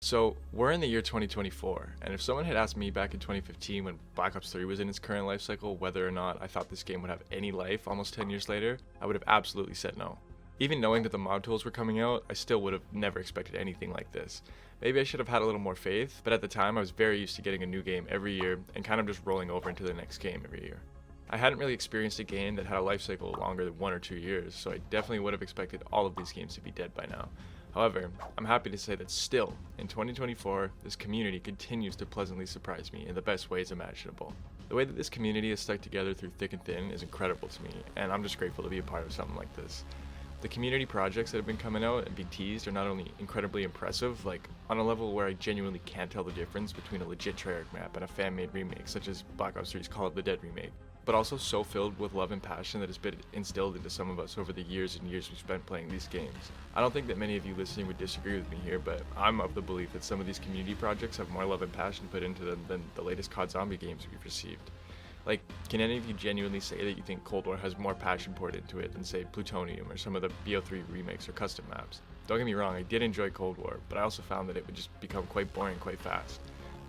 So, we're in the year 2024, and if someone had asked me back in 2015 when Black Ops 3 was in its current life cycle whether or not I thought this game would have any life almost 10 years later, I would have absolutely said no. Even knowing that the mod tools were coming out, I still would have never expected anything like this. Maybe I should have had a little more faith, but at the time I was very used to getting a new game every year and kind of just rolling over into the next game every year. I hadn't really experienced a game that had a life cycle longer than 1 or 2 years, so I definitely would have expected all of these games to be dead by now. However, I'm happy to say that still, in 2024, this community continues to pleasantly surprise me in the best ways imaginable. The way that this community is stuck together through thick and thin is incredible to me, and I'm just grateful to be a part of something like this. The community projects that have been coming out and being teased are not only incredibly impressive, like on a level where I genuinely can't tell the difference between a legit Treyarch map and a fan-made remake such as Black Ops 3's Call of the Dead remake, but also so filled with love and passion that has been instilled into some of us over the years and years we've spent playing these games. I don't think that many of you listening would disagree with me here, but I'm of the belief that some of these community projects have more love and passion put into them than the latest COD zombie games we've received. Like, can any of you genuinely say that you think Cold War has more passion poured into it than, say, Plutonium or some of the BO3 remakes or custom maps? Don't get me wrong, I did enjoy Cold War, but I also found that it would just become quite boring quite fast.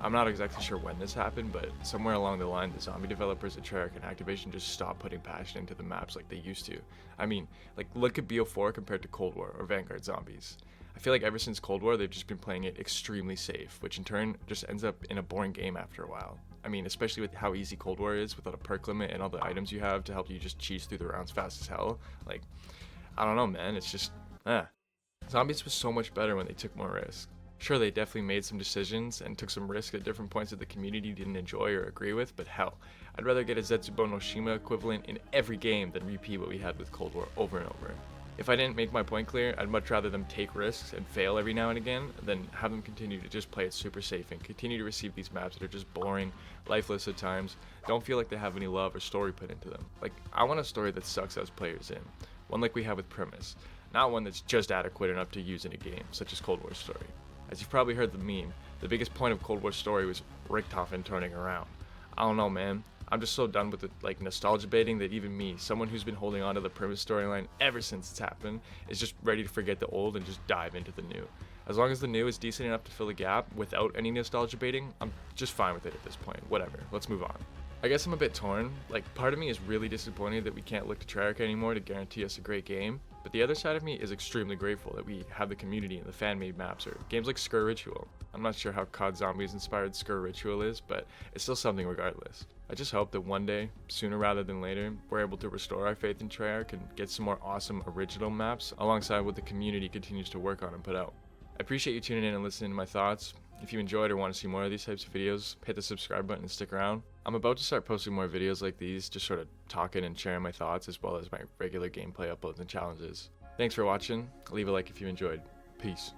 I'm not exactly sure when this happened, but somewhere along the line, the zombie developers at Treyarch and Activision just stopped putting passion into the maps like they used to. I mean, like, look at BO4 compared to Cold War or Vanguard Zombies. I feel like ever since Cold War, they've just been playing it extremely safe, which in turn just ends up in a boring game after a while. I mean, especially with how easy Cold War is without a perk limit and all the items you have to help you just cheese through the rounds fast as hell. Like, I don't know, man, it's just, Zombies was so much better when they took more risks. Sure, they definitely made some decisions and took some risks at different points that the community didn't enjoy or agree with, but hell, I'd rather get a Zetsubo no Shima equivalent in every game than repeat what we had with Cold War over and over. If I didn't make my point clear, I'd much rather them take risks and fail every now and again than have them continue to just play it super safe and continue to receive these maps that are just boring, lifeless at times, don't feel like they have any love or story put into them. Like, I want a story that sucks us players in, one like we have with Primus, not one that's just adequate enough to use in a game, such as Cold War's story. As you've probably heard the meme, the biggest point of Cold War's story was Richtofen turning around. I don't know, man. I'm just so done with the nostalgia baiting that even me, someone who's been holding on to the Primus storyline ever since it's happened, is just ready to forget the old and just dive into the new. As long as the new is decent enough to fill the gap without any nostalgia baiting, I'm just fine with it at this point. Whatever, let's move on. I guess I'm a bit torn. Like, part of me is really disappointed that we can't look to Treyarch anymore to guarantee us a great game, but the other side of me is extremely grateful that we have the community and the fan-made maps or games like Skur Ritual. I'm not sure how COD Zombies inspired Skur Ritual is, but it's still something regardless. I just hope that one day, sooner rather than later, we're able to restore our faith in Treyarch and get some more awesome original maps alongside what the community continues to work on and put out. I appreciate you tuning in and listening to my thoughts. If you enjoyed or want to see more of these types of videos, hit the subscribe button and stick around. I'm about to start posting more videos like these, just sort of talking and sharing my thoughts as well as my regular gameplay uploads and challenges. Thanks for watching. Leave a like if you enjoyed. Peace.